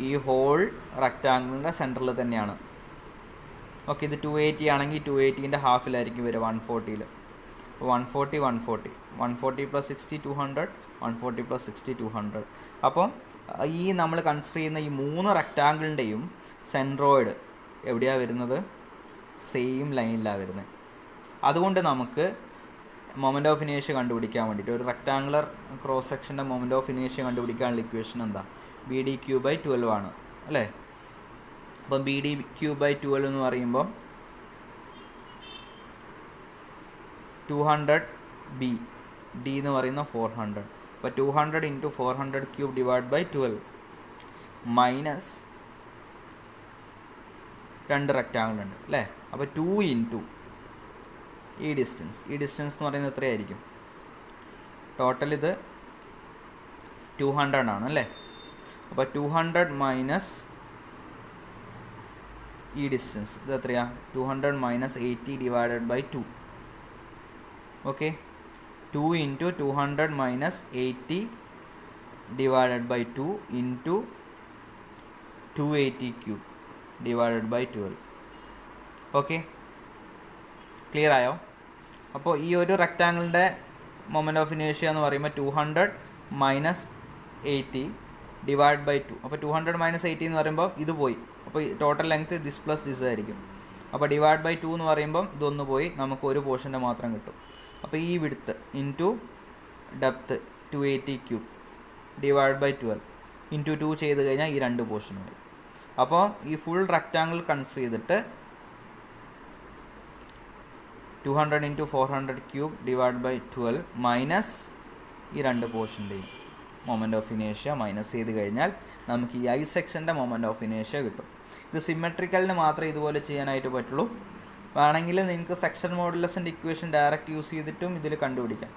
ഈ ഹോൾ റെക്റ്റാങ്കിളിൻ്റെ സെൻറ്ററിൽ തന്നെയാണ്. ഓക്കെ, ഇത് 280 ആണെങ്കിൽ 280ൻ്റെ ഹാഫിലായിരിക്കും വരിക 140ൽ. 140 + 60 200, 140 + 60 200. അപ്പം ഈ നമ്മൾ കൺസിഡർ ചെയ്യുന്ന ഈ 3 റെക്റ്റാങ്കിളിൻ്റെയും സെൻട്രോയിഡ് എവിടെയാണ് വരുന്നത്? സെയിം ലൈനിലാണ് വരുന്നത്. അതുകൊണ്ട് നമുക്ക് മൊമെൻറ്റ് ഓഫ് ഇനേഷ്യ കണ്ടുപിടിക്കാൻ വേണ്ടിയിട്ട് ഒരു റെക്റ്റാങ്കുലർ ക്രോസ് സെക്ഷൻ്റെ മൊമെൻറ്റ് ഓഫ് ഇനേഷ്യ കണ്ടുപിടിക്കാനുള്ള ഇക്വേഷൻ എന്താ? BDQ/12 ആണ് അല്ലേ? അപ്പം BDQ/12 എന്ന് പറയുമ്പോൾ 200B, D എന്ന് പറയുന്ന 400. അപ്പോൾ 200 × 400³ / 12 മൈനസ് 2 റെക്റ്റാങ്കിൾ ഉണ്ട് അല്ലേ? അപ്പോൾ 2 × ഈ ഡിസ്റ്റൻസ് എന്ന് പറയുന്നത് എത്രയായിരിക്കും? ടോട്ടൽ ഇത് 200 ആണ് അല്ലേ? അപ്പോൾ 200 മൈനസ് ഈ ഡിസ്റ്റൻസ് ഇത് എത്രയാണ്? 200 - 80 / 2. ഓക്കെ, 2 × 200 - 80 / 2 × 280³ / 12. ഓക്കെ, ക്ലിയർ ആയോ? അപ്പോൾ ഈ ഒരു റെക്റ്റാങ്കിളിൻ്റെ മൊമെൻറ്റ് ഓഫ് ഇനേഷ്യ എന്ന് പറയുമ്പോൾ 200 - 80 / 2. അപ്പോൾ 200 - 80 എന്ന് പറയുമ്പോൾ ഇത് പോയി. അപ്പോൾ total length this plus this ആയിരിക്കും. അപ്പോൾ ഡിവൈഡ് ബൈ 2 എന്ന് പറയുമ്പം ഇതൊന്ന് പോയി, നമുക്ക് ഒരു പോർഷൻ്റെ മാത്രം കിട്ടും. അപ്പോൾ ഈ width into depth 280³ divide by 12 into 2 ചെയ്ത് കഴിഞ്ഞാൽ ഈ 2 പോർഷൻ വരും. അപ്പോൾ ഈ ഫുൾ റെക്റ്റാങ്കിൾ കൺസിഡർ ചെയ്തിട്ട് 200 × 400³ ഡിവൈഡ് ബൈ 12 മൈനസ് ഈ 2 പോർഷൻ്റെയും മൊമെൻറ്റ് ഓഫ് ഇനേഷ്യ മൈനസ് ചെയ്ത് കഴിഞ്ഞാൽ നമുക്ക് ഈ ഐ സെക്ഷൻ്റെ മൊമെൻറ്റ് ഓഫ് ഇനേഷ്യ കിട്ടും. ഇത് സിമെട്രിക്കലിന് മാത്രമേ ഇതുപോലെ ചെയ്യാനായിട്ട് പറ്റുള്ളൂ. വേണമെങ്കിൽ നിങ്ങൾക്ക് സെക്ഷൻ മോഡുലസിൻ്റെ ഇക്വേഷൻ ഡയറക്റ്റ് യൂസ് ചെയ്തിട്ടും ഇതിൽ കണ്ടുപിടിക്കാം.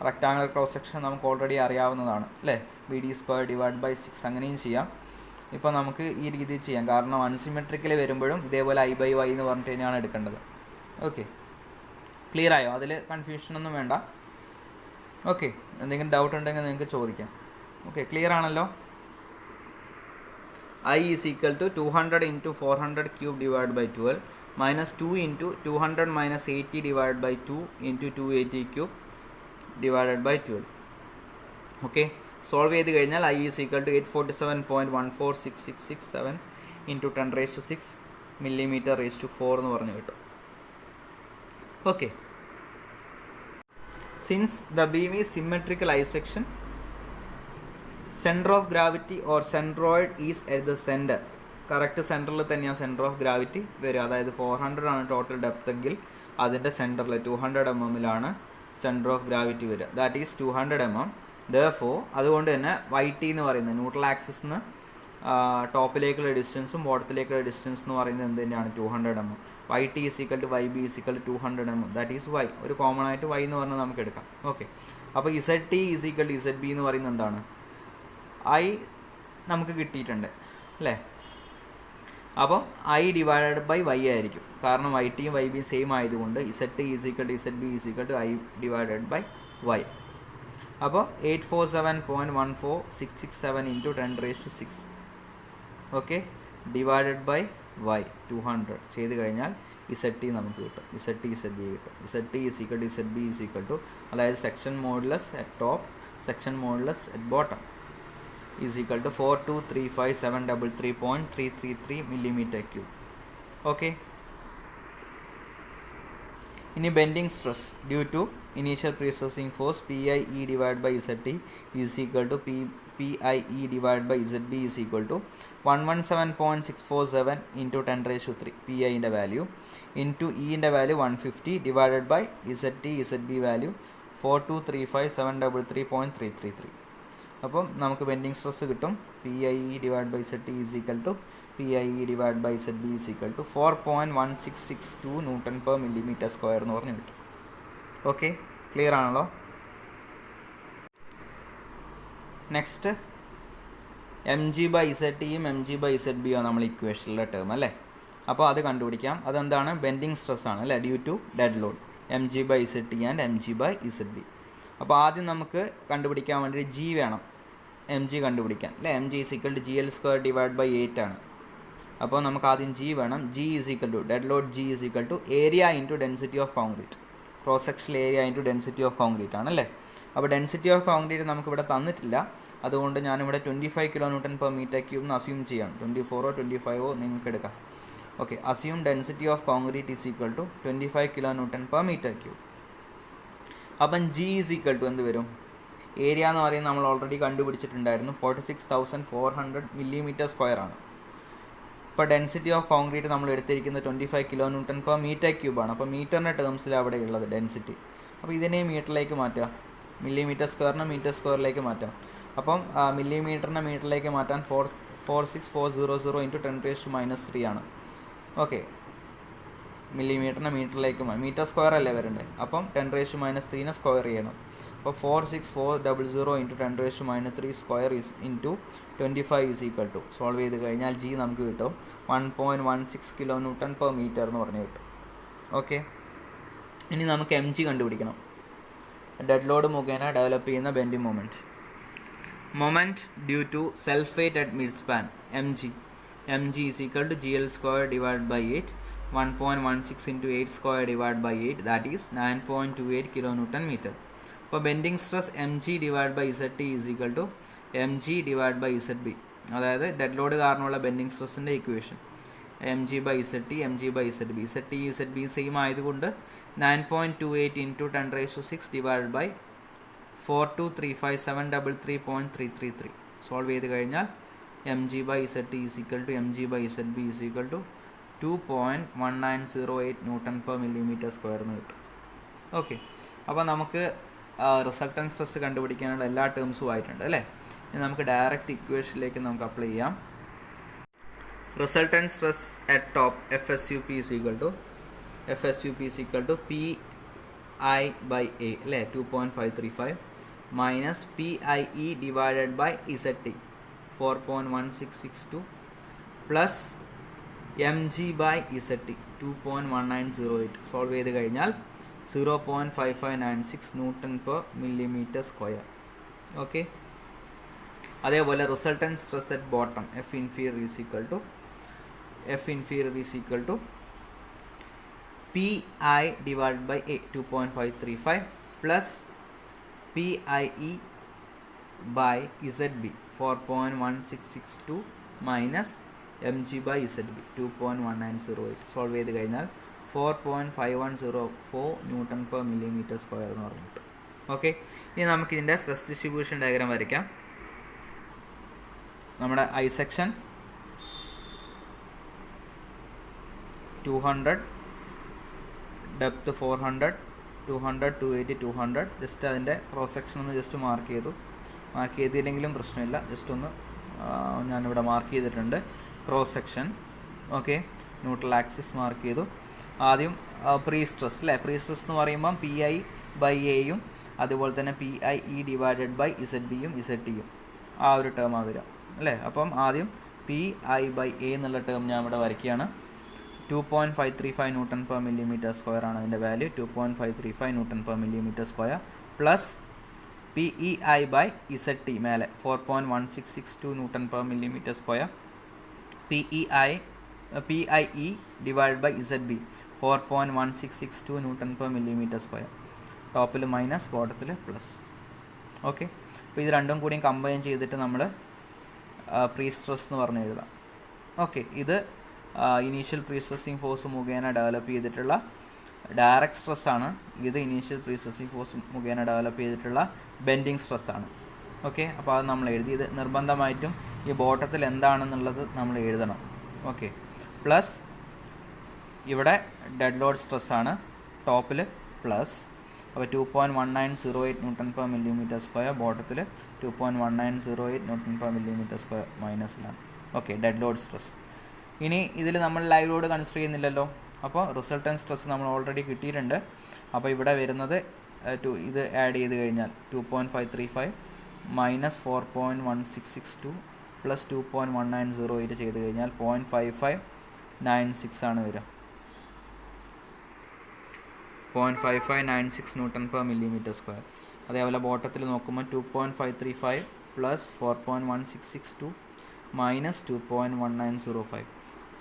റെക്ടാങ്കുലർ ക്രോസ് സെക്ഷൻ നമുക്ക് ഓൾറെഡി അറിയാവുന്നതാണ് അല്ലേ, BD²/6 അങ്ങനെയും ചെയ്യാം. ഇപ്പോൾ നമുക്ക് ഈ രീതിയിൽ ചെയ്യാം, കാരണം അൺസിമെട്രിക്കൽ വരുമ്പോഴും ഇതേപോലെ I/Y എന്ന് പറഞ്ഞിട്ട് തന്നെയാണ് എടുക്കേണ്ടത്. ഓക്കെ, ക്ലിയർ ആയോ? അതിൽ കൺഫ്യൂഷനൊന്നും വേണ്ട. ഓക്കെ, എന്തെങ്കിലും ഡൗട്ട് ഉണ്ടെങ്കിൽ നിങ്ങൾക്ക് ചോദിക്കാം. ഓക്കെ, ക്ലിയർ ആണല്ലോ. I is equal to 200 into 400 cube divided by 12 minus 2 into 200 minus 80 divided by 2 into 280 cube divided by 12. Okay, solve ചെയ്ത് കഴിഞ്ഞാൽ I is equal to 847.14667 into 10⁶ mm⁴ എന്ന് പറഞ്ഞു കിട്ടും. Okay, since the beam is symmetrical I section, centre of gravity or centroid is at the centre. Correct സെൻറ്ററിൽ തന്നെയാണ് centre of gravity വരിക. അതായത് 400 ആണ് ടോട്ടൽ ഡെപ്ത് എങ്കിൽ അതിൻ്റെ സെൻറ്ററിൽ 200 mm സെൻറ്റർ ഓഫ് ഗ്രാവിറ്റി വരിക. That is 200 mm. ദെർഫോർ അതുകൊണ്ട് തന്നെ YT എന്ന് പറയുന്നത് ന്യൂട്രൽ ആക്സിസിന് ടോപ്പിലേക്കുള്ള ഡിസ്റ്റൻസും ബോട്ടത്തിലേക്കുള്ള ഡിസ്റ്റൻസ് എന്ന് പറയുന്നത് എന്ത് തന്നെയാണ്? 200 mm. YT is equal to YB is equal to 200 mm. That is Y. ഒരു കോമൺ ആയിട്ട് Y എന്ന് പറഞ്ഞാൽ നമുക്ക് എടുക്കാം. ഓക്കെ, അപ്പോൾ ZT is equal to ZB എന്ന് പറയുന്നത് എന്താണ്? I നമുക്ക് കിട്ടിയിട്ടുണ്ട് അല്ലേ. അപ്പോൾ I ഡിവൈഡഡ് ബൈ Y ആയിരിക്കും, കാരണം YTയും YBയും സെയിം ആയതുകൊണ്ട് ZT is equal to ZB is equal to I divided by Y. അപ്പോൾ 847.14667 into 10⁶. Okay, divided by Y 200 ചെയ്ത് കഴിഞ്ഞാൽ ZT നമുക്ക് കിട്ടും. ZT ZB കിട്ടും. ZT is equal to ZB is equal to, അതായത് section modulus at top, section modulus at bottom is equal to 4235733.333 mm3. Okay, ഇനി bending stress due to initial prestressing force PIE divided by ZT is equal to PIE divided by ZB is equal to 117.647 into 10⁵. PI ൻ്റെ value into ഇൻ്റെ value 150 divided by ZT ZB value 4235733.333. അപ്പം നമുക്ക് bending stress കിട്ടും. PIE divided by ZT is equal to PIE divided by ZB is equal to 4.1662 Newton/mm² എന്ന് പറഞ്ഞ് കിട്ടും. Okay, clear ആണല്ലോ. Next mg/ZTയും mg/ZBയും ആണ് നമ്മൾ ഇക്വേഷനിലെ ടേം അല്ലേ. അപ്പോൾ അത് കണ്ടുപിടിക്കാം. അതെന്താണ്? ബെൻഡിങ് സ്ട്രെസ് ആണ് അല്ലേ, due to dead load, mg/ZT and mg/ZB. അപ്പോൾ ആദ്യം നമുക്ക് കണ്ടുപിടിക്കാൻ വേണ്ടി G വേണം, mg കണ്ടുപിടിക്കാൻ അല്ലേ. mg is equal to GL² divided by 8 ആണ്. അപ്പോൾ നമുക്ക് ആദ്യം G വേണം. G is equal to dead load, G is equal to area into density of concrete, cross sectional area into density of concrete ആണല്ലേ. അപ്പോൾ density of concrete നമുക്കിവിടെ തന്നിട്ടില്ല, അതുകൊണ്ട് ഞാനിവിടെ 25 kN/m³ എന്ന് അസ്യൂം ചെയ്യാം. 24 25 നിങ്ങൾക്ക് എടുക്കാം. Okay, assume density of concrete is equal to 25 kN/m³. അപ്പം G ഈസ് ഈക്വൽ ടു എന്ത് വരും? ഏരിയ എന്ന് പറയുന്നത് നമ്മൾ ഓൾറെഡി കണ്ടുപിടിച്ചിട്ടുണ്ടായിരുന്നു, 46,400 mm² ആണ്. ഇപ്പോൾ ഡെൻസിറ്റി ഓഫ് കോൺക്രീറ്റ് നമ്മൾ എടുത്തിരിക്കുന്നത് 25 kN/m³ ആണ്. അപ്പോൾ മീറ്ററിൻ്റെ ടേംസിൽ അവിടെ ഉള്ളത് ഡെൻസിറ്റി. അപ്പോൾ ഇതിനെ മീറ്ററിലേക്ക് മാറ്റുക, mm²നെ m²ലേക്ക് മാറ്റാം. അപ്പം മില്ലിമീറ്ററിനെ മീറ്ററിലേക്ക് മാറ്റാൻ 46400 into 10⁻³ ആണ്. ഓക്കെ, മില്ലിമീറ്ററിനെ മീറ്ററിലേക്ക് മീറ്റർ² അല്ലേ വരണ്ടേ, അപ്പം 10⁻³ സ്ക്വയർ ചെയ്യണം. അപ്പോൾ 46400 into 10⁻³ into 25 is equal to, solve ചെയ്ത് കഴിഞ്ഞാൽ G നമുക്ക് കിട്ടും 1.16 kN/m എന്ന് പറഞ്ഞ് കിട്ടും. ഓക്കെ, ഇനി നമുക്ക് mg കണ്ടുപിടിക്കണം. ഡെഡ് ലോഡ് മുഖേന ഡെവലപ്പ് ചെയ്യുന്ന bending moment due to self weight at mid span mg is equal to GL² divided by 8, 1.16 into 8² divided by 8, that is 9.28 kN/m. അപ്പോൾ bending stress mg divided by ZT is equal to mg divided by ZB, അതായത് dead load കാരണമുള്ള bending സ്ട്രെസ്സിൻ്റെ equation mg/ZT mg/ZB. ZT ZB same ആയതുകൊണ്ട് 9.28 into 10⁻⁶ divided by 4235733.333. Solve ചെയ്ത് കഴിഞ്ഞാൽ mg/ZT is equal to mg/ZB is equal to 2.1908 Newton/mm² എന്ന് കിട്ടും. Okay, അപ്പോൾ നമുക്ക് റിസൾട്ടൻ സ്ട്രെസ് കണ്ടുപിടിക്കാനുള്ള എല്ലാ ടേംസും ആയിട്ടുണ്ട് അല്ലേ. ഇനി നമുക്ക് ഡയറക്റ്റ് ഇക്വേഷനിലേക്ക് നമുക്ക് അപ്ലൈ ചെയ്യാം. resultant stress at top FSUP is equal to PI by A അല്ലേ 2.535 minus PIE divided by ZT 4.1662 plus mg by ZT 2.1908 solve ചെയ്ത് കഴിഞ്ഞാൽ 0.5596 newton per millimetre square. Okay, അതേപോലെ resultant stress at bottom F inferior is equal to PI divided by A 2.535 plus PIE by ZB 4.1662 minus mg by ZB 2.1908 solve ചെയ്ത് കഴിഞ്ഞാൽ 4.5104 newton per millimetre square എന്ന് പറഞ്ഞിട്ട്. Okay, ഇനി നമുക്കിതിൻ്റെ stress distribution diagram വരയ്ക്കാം. നമ്മുടെ I section 200, depth 400, 200, 280, 200. Just അതിൻ്റെ cross section ഒന്ന് ജസ്റ്റ് മാർക്ക് ചെയ്തില്ലെങ്കിലും പ്രശ്നമില്ല. ജസ്റ്റ് ഒന്ന് ഞാനിവിടെ മാർക്ക് ചെയ്തിട്ടുണ്ട് cross section. Okay, neutral axis mark ചെയ്തു. ആദ്യം പ്രീ സ്ട്രെസ് അല്ലേ, പ്രീ സ്ട്രെസ് എന്ന് പറയുമ്പം PI ബൈ എയും അതുപോലെ തന്നെ PIE ഡിവൈഡഡ് ബൈ ZB യും ZT യും ആ ഒരു ടേമാണ് വരിക അല്ലേ. അപ്പം ആദ്യം PI ബൈ എ എന്നുള്ള ടേം ഞാൻ ഇവിടെ വരയ്ക്കുകയാണ്. 2.535 ന്യൂട്ടൺ പെർ മില്ലിമീറ്റർ സ്ക്വയർ ആണ് അതിൻ്റെ വാല്യൂ. 2.535 newton per millimetre square plus PEI by ZT മേലെ 4.1662 newton per millimetre square. PIE divide by ZB 4.1662 newton per millimetre square. ടോപ്പിൽ മൈനസ്, ബോട്ടത്തിൽ പ്ലസ്. ഓക്കെ, അപ്പോൾ ഇത് രണ്ടും കൂടിയും കമ്പൈൻ ചെയ്തിട്ട് നമ്മൾ പ്രീ സ്ട്രെസ് എന്ന് പറഞ്ഞ് എഴുതാം. ഓക്കെ, ഇത് ഇനീഷ്യൽ പ്രീസ്ട്രെസ്സിങ് ഫോഴ്സ് മുഖേന ഡെവലപ്പ് ചെയ്തിട്ടുള്ള ഡയറക്റ്റ് സ്ട്രെസ്സാണ്. ഇത് ഇനീഷ്യൽ പ്രീസ്ട്രെസ്സിങ് ഫോഴ്സ് മുഖേന ഡെവലപ്പ് ചെയ്തിട്ടുള്ള ബെൻഡിങ് സ്ട്രെസ്സാണ്. ഓക്കെ, അപ്പോൾ അത് നമ്മൾ എഴുതി. ഇത് നിർബന്ധമായിട്ടും ഈ ബോട്ടത്തിൽ എന്താണെന്നുള്ളത് നമ്മൾ എഴുതണം. ഓക്കെ, പ്ലസ് ഇവിടെ ഡെഡ് ലോഡ് സ്ട്രെസ്സാണ്, ടോപ്പിൽ പ്ലസ്. അപ്പോൾ 2.1908 ന്യൂട്ടൺ പെർ മില്ലിമീറ്റർ സ്ക്വയർ, ബോട്ടത്തിൽ 2.1908 ന്യൂട്ടൺ പെർ മില്ലിമീറ്റർ സ്ക്വയർ മൈനസിലാണ്. Okay, dead load stress. ഇനി ഇതിൽ നമ്മൾ ലൈവ് ലോഡ് കൺസിഡർ ചെയ്യുന്നില്ലല്ലോ. അപ്പോൾ റിസൾട്ടൻറ്റ് സ്ട്രെസ് നമ്മൾ ഓൾറെഡി കിട്ടിയിട്ടുണ്ട്. അപ്പോൾ ഇവിടെ വരുന്നത് ഇത് ആഡ് ചെയ്ത് കഴിഞ്ഞാൽ 2.535 മൈനസ് 4.1662 പ്ലസ് 2.1908 ചെയ്ത് കഴിഞ്ഞാൽ 0.5596 ആണ് വരിക. 0.5596 ന്യൂട്ടൺ പെർ മില്ലിമീറ്റർ സ്ക്വയർ. അതേപോലെ ബോട്ടത്തിൽ നോക്കുമ്പോൾ 2.535 പ്ലസ് 4.1662 മൈനസ് 2.1905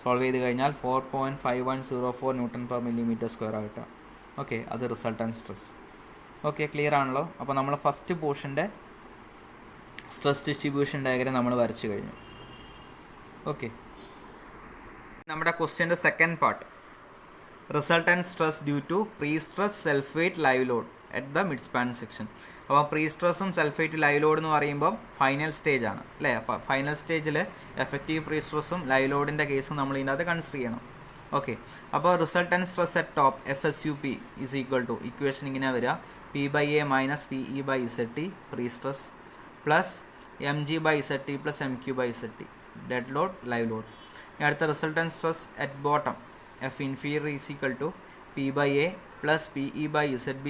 സോൾവ് ചെയ്ത് കഴിഞ്ഞാൽ 4.5104 ന്യൂട്ടൺ പെർ മില്ലിമീറ്റർ സ്ക്വയർ ആയിട്ടാണ്. ഓക്കെ, അത് റിസൾട്ടൻറ്റ് സ്ട്രെസ്. ഓക്കെ, ക്ലിയർ ആണല്ലോ. അപ്പോൾ നമ്മൾ ഫസ്റ്റ് പോർഷൻ്റെ സ്ട്രെസ് ഡിസ്ട്രിബ്യൂഷൻ ഡയഗ്രം നമ്മൾ വരച്ചു കഴിഞ്ഞു. ഓക്കെ, നമ്മുടെ ക്വസ്റ്റ്യൻ്റെ second part, resultant stress due to pre stress self weight live load at the mid span section. അപ്പോൾ പ്രീ സ്ട്രെസ്സും സെൽഫേറ്റ് ലൈവ് ലോഡ് എന്ന് പറയുമ്പോൾ ഫൈനൽ സ്റ്റേജ് ആണ് അല്ലേ. അപ്പോൾ ഫൈനൽ സ്റ്റേജിൽ എഫക്റ്റീവ് പ്രീ സ്ട്രെസ്സും ലൈവ് ലോഡിൻ്റെ കേസും നമ്മൾ ഇതിനകത്ത് കൺസിഡർ ചെയ്യണം. ഓക്കെ, അപ്പോൾ resultant stress at top FSUP is equal to, equation ഇങ്ങനെ വരിക, P/A minus PE by ZT prestress plus mg by ZT plus mq by ZT dead load live load. അടുത്ത resultant stress at bottom F inferior is equal to P/A plus PE by ZB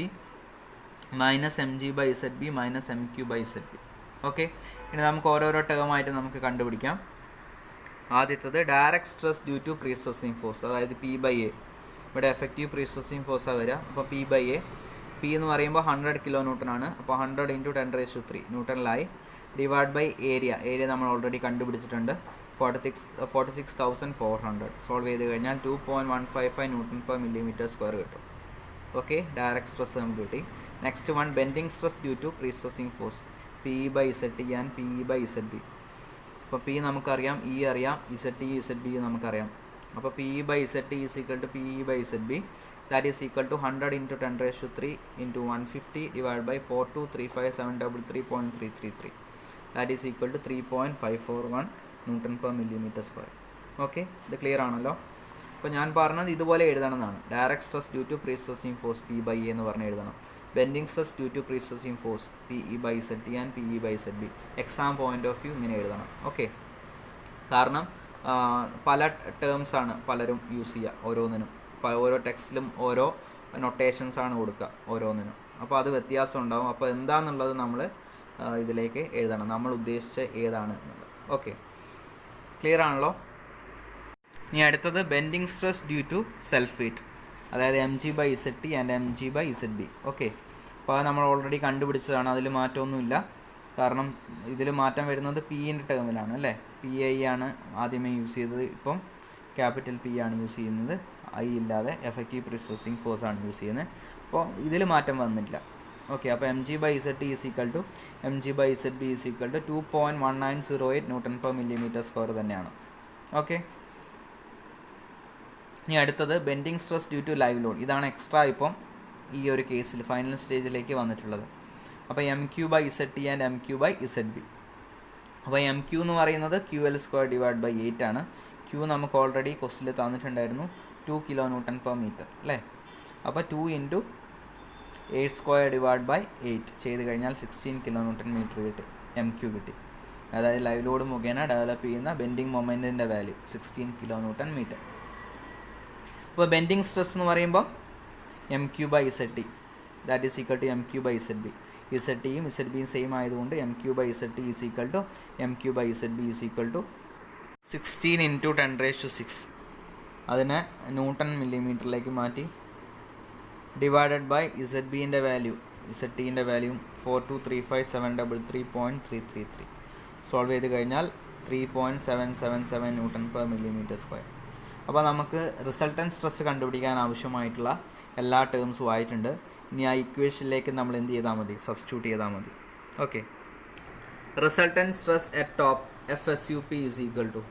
minus mg by ZB minus mq by ZB. Okay, ഇനി നമുക്ക് ഓരോരോ ടേമായിട്ട് നമുക്ക് കണ്ടുപിടിക്കാം. ആദ്യത്തത് direct stress due to pre stressing force, അതായത് P/A. ഇവിടെ effective pre stressing ഫോഴ്സാണ് വരിക. അപ്പോൾ P/A, P എന്ന് പറയുമ്പോൾ 100 കിലോ ന്യൂട്ടൺ ആണ്. അപ്പോൾ 100 × 10⁻³ ന്യൂട്ടണിലായി ഡിവൈഡ് ബൈ ഏരിയ നമ്മൾ ഓൾറെഡി കണ്ടുപിടിച്ചിട്ടുണ്ട്, 46,400. സോൾവ് ചെയ്ത് കഴിഞ്ഞാൽ 2.155 ന്യൂട്ടൺ പെർ മില്ലിമീറ്റർ സ്ക്വയർ കിട്ടും. ഓക്കെ, ഡയറക്റ്റ് സ്ട്രെസ് നമുക്ക് കിട്ടി. Next one, bending stress due to pre stressing force PE by ZT and PE by ZB. അപ്പോൾ P നമുക്കറിയാം, E അറിയാം, ZT ZB നമുക്കറിയാം. അപ്പോൾ PE by ZT is equal to PE by ZB, that is equal to 100 × 10⁻³ × 150 divide by 4235733.333, that is equal to 3.541 newton per millimetre square. Okay, ഇത് clear ആണല്ലോ. അപ്പോൾ ഞാൻ പറഞ്ഞത് ഇതുപോലെ എഴുതണമെന്നാണ്. Direct stress due to pre stressing force P/A എന്ന് പറഞ്ഞ് എഴുതണം. Bending stress due to pre stressing force PE by ZT and PE by ZB. Exam point of view ഇങ്ങനെ എഴുതണം. ഓക്കെ, കാരണം പല ടേംസാണ് പലരും യൂസ് ചെയ്യുക ഓരോന്നിനും. ഓരോ ടെക്സ്റ്റിലും ഓരോ നൊട്ടേഷൻസാണ് കൊടുക്കുക ഓരോന്നിനും. അപ്പോൾ അത് വ്യത്യാസം ഉണ്ടാകും. അപ്പോൾ എന്താണെന്നുള്ളത് നമ്മൾ ഇതിലേക്ക് എഴുതണം, നമ്മൾ ഉദ്ദേശിച്ച ഏതാണ് എന്നുള്ളത്. ഓക്കെ, ക്ലിയർ ആണല്ലോ? ഇനി അടുത്തത് bending stress due to self weight, അതായത് mg/zt ആൻഡ് mg/zb. ഓക്കെ, അപ്പോൾ അത് നമ്മൾ ഓൾറെഡി കണ്ടുപിടിച്ചതാണ്, അതിൽ മാറ്റമൊന്നുമില്ല. കാരണം ഇതിൽ മാറ്റം വരുന്നത് പിൻ്റെ ടേമിലാണ് അല്ലേ. PI ആണ് ആദ്യമേ യൂസ് ചെയ്തത്, ഇപ്പം ക്യാപിറ്റൽ P ആണ് യൂസ് ചെയ്യുന്നത്, I ഇല്ലാതെ എഫക്റ്റീവ് പ്രിസസിങ് ഫോഴ്സ് ആണ് യൂസ് ചെയ്യുന്നത്. അപ്പോൾ ഇതിൽ മാറ്റം വന്നിട്ടില്ല. ഓക്കെ, അപ്പോൾ mg/zt mg/zb 2.1908 Nm/mm² തന്നെയാണ്. ഓക്കെ, ഇനി അടുത്തത് bending stress due to live load. ഇതാണ് എക്സ്ട്രാ ഇപ്പം ഈ ഒരു കേസിൽ ഫൈനൽ സ്റ്റേജിലേക്ക് വന്നിട്ടുള്ളത്. അപ്പോൾ mq/zt ആൻഡ് mq/zb. അപ്പോൾ mq എന്ന് പറയുന്നത് QL²/8 ആണ്. Q നമുക്ക് ഓൾറെഡി ക്വസ്റ്റിൽ തന്നിട്ടുണ്ടായിരുന്നു, 2 kN/m അല്ലേ. അപ്പോൾ 2 × 8²/8 ചെയ്ത് കഴിഞ്ഞാൽ 16 kN/m കിട്ടി, mq കിട്ടി. അതായത് ലൈവ് ലോഡ് മുഖേന ഡെവലപ്പ് ചെയ്യുന്ന ബെൻഡിങ് മൊമെൻറ്റിൻ്റെ വാല്യൂ 16 kN/m. അപ്പോൾ ബെൻഡിങ് സ്ട്രെസ് എന്ന് പറയുമ്പോൾ mq/zt that is equal to mq/zb. ZTയും ZBയും സെയിം ആയതുകൊണ്ട് mq/zt is equal to mq/zb is equal to 16 × 10⁶. അതിനെ Nm/mm മാറ്റി ഡിവൈഡഡ് ബൈ ZBൻ്റെ വാല്യൂ, ZTൻ്റെ വാല്യൂ 4235733.333. സോൾവ് ചെയ്ത് കഴിഞ്ഞാൽ 3.777 Nm/mm². അപ്പോൾ നമുക്ക് റിസൾട്ടൻറ്റ് സ്ട്രെസ് കണ്ടുപിടിക്കാൻ ആവശ്യമായിട്ടുള്ള എല്ലാ ടേംസും ആയിട്ടുണ്ട്. ഇനി ആ ഇക്വേഷനിലേക്ക് നമ്മൾ എന്ത് ചെയ്താൽ മതി, സബ്സ്റ്റിറ്റ്യൂട്ട് ചെയ്താൽ മതി. Okay, resultant stress at top FSUP is equal to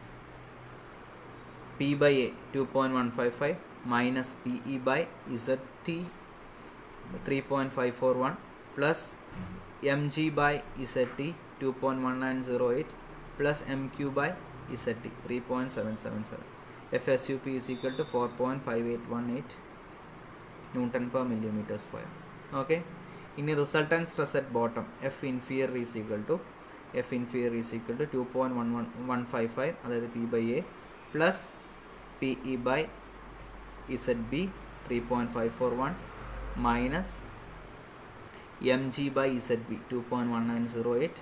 P/A 2.155 minus PE/ZT 3.541 plus mg/ZT 2.1908 plus mq/ZT 3.777. FSUP is equal to 4.5818 Nm/mm². Okay, ഇനി resultant stress at bottom F inferior is equal to 2.155, അതായത് P/A plus PE/ZB 3.541 minus mg/ZB 2.1908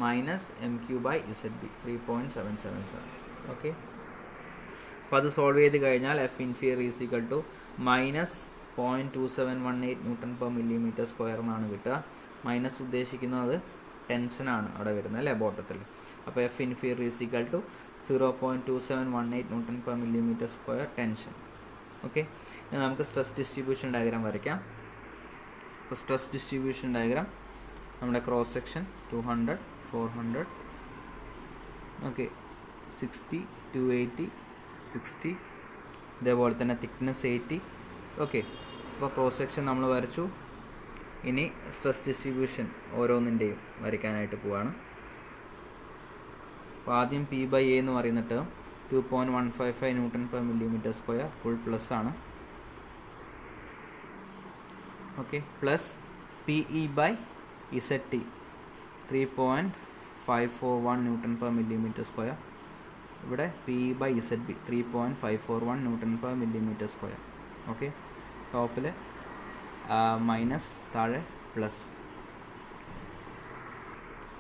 minus mq/ZB 3.777. Okay, അപ്പോൾ അത് solve ചെയ്ത് കഴിഞ്ഞാൽ F inferior is equal to -0.2718 Nm/mm² എന്നാണ് കിട്ടുക. Minus ഉദ്ദേശിക്കുന്നത് ടെൻഷനാണ് അവിടെ വരുന്നത് അല്ലേ ബോട്ടത്തിൽ. അപ്പോൾ F inferior is equal to 0.2718 Nm/mm² tension. Okay, ഇനി നമുക്ക് സ്ട്രെസ് ഡിസ്ട്രിബ്യൂഷൻ ഡയഗ്രാം വരയ്ക്കാം. അപ്പോൾ സ്ട്രെസ് ഡിസ്ട്രിബ്യൂഷൻ ഡയഗ്രാം നമ്മുടെ ക്രോസ് സെക്ഷൻ 200 400 ഓക്കെ 60 280 60, ഇതേപോലെ തന്നെ തിക്നെസ് 80. ഓക്കെ, അപ്പോൾ ക്രോസ് സെക്ഷൻ നമ്മൾ വരച്ചു. ഇനി സ്ട്രെസ് ഡിസ്ട്രിബ്യൂഷൻ ഓരോന്നിൻ്റെയും വരയ്ക്കാനായിട്ട് പോവാണ്. അപ്പോൾ ആദ്യം P/A എന്ന് പറയുന്ന ടേം 2.155 Nm/mm² ഫുൾ പ്ലസ് ആണ്. Okay, plus PE/ZT 3.541 Nm/mm². ഇവിടെ PE/ZB 3.541 Nm/mm². ഓക്കെ, ടോപ്പിൽ മൈനസ്, താഴെ പ്ലസ്.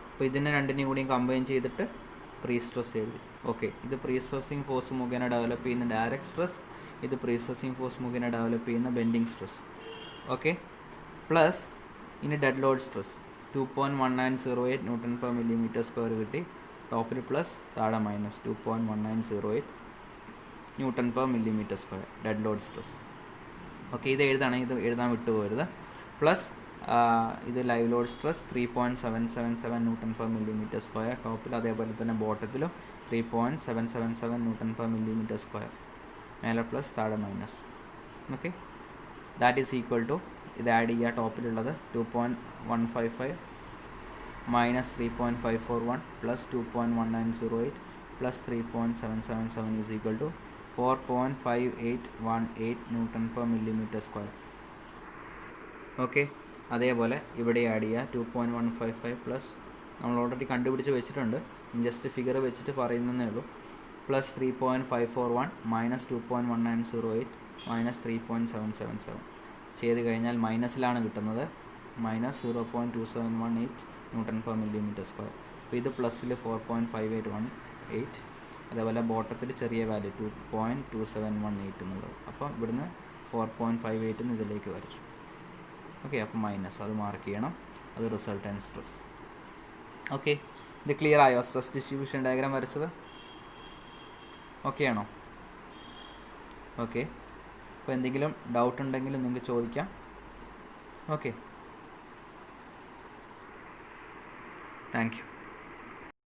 അപ്പോൾ ഇതിനെ രണ്ടിനെയും കൂടിയും കമ്പൈൻ ചെയ്തിട്ട് പ്രീ സ്ട്രെസ് എഴുതി. ഓക്കെ, ഇത് പ്രീ സ്ട്രെസ്സിങ് ഫോഴ്സ് മുഖേന ഡെവലപ്പ് ചെയ്യുന്ന ഡയറക്റ്റ് സ്ട്രെസ്, ഇത് പ്രീ സ്ട്രെസ്സിങ് ഫോഴ്സ് മുഖേന ഡെവലപ്പ് ചെയ്യുന്ന ബെൻഡിങ് സ്ട്രെസ്. ഓക്കെ, പ്ലസ് ഇനി ഡെഡ് ലോഡ് സ്ട്രെസ് 2.1908 Nm/mm² കിട്ടി. ടോപ്പിൽ പ്ലസ്, താഴെ minus 2.1908 Nm/mm² dead load stress. Okay, ഇത് എഴുതാണെങ്കിൽ ഇത് എഴുതാൻ വിട്ടുപോകരുത്. പ്ലസ് ഇത് ലൈവ് ലോഡ് സ്ട്രെസ് 3.777 Nm/mm². ടോപ്പിൽ അതേപോലെ തന്നെ ബോട്ടത്തിലും 3.777 Nm/mm². മേലെ പ്ലസ്, താഴെ minus. Okay, that is equal to, ഇത് ആഡ് ചെയ്യുക, ടോപ്പിലുള്ളത് 2.155 minus 3.541 plus 2.1908 plus 3.777 is equal to 4.5818 Nm/mm². Okay, അതേപോലെ ഇവിടെ ആഡ് ചെയ്യുക 2.155 പ്ലസ് നമ്മൾ ഓൾറെഡി കണ്ടുപിടിച്ച് വെച്ചിട്ടുണ്ട്, ജസ്റ്റ് ഫിഗർ വെച്ചിട്ട് പറയുന്നതേ ഉള്ളൂ. പ്ലസ് 3.541 മൈനസ് 2.1908 മൈനസ് 3.777 ചെയ്ത് കഴിഞ്ഞാൽ മൈനസിലാണ് കിട്ടുന്നത്. Minus 0.2718 newton per millimetre square. അപ്പോൾ ഇത് പ്ലസ്സിൽ 4.5818, അതേപോലെ ബോട്ടത്തിൽ ചെറിയ വാല്യൂ 2.2718 എന്നുള്ളത്. അപ്പോൾ ഇവിടുന്ന് 4.58 ഇതിലേക്ക് വരച്ചു. ഓക്കെ, അപ്പോൾ മൈനസ് അത് മാർക്ക് ചെയ്യണം. അത് റിസൾട്ടൻറ്റ് സ്ട്രെസ്. ഓക്കെ, ഇത് ക്ലിയർ ആയോ? സ്ട്രെസ് ഡിസ്ട്രിബ്യൂഷൻ ഡയഗ്രാം വരച്ചത് ഓക്കെ ആണോ? ഓക്കെ, അപ്പോൾ എന്തെങ്കിലും ഡൗട്ട് ഉണ്ടെങ്കിൽ നിങ്ങൾക്ക് ചോദിക്കാം. Okay, thank you.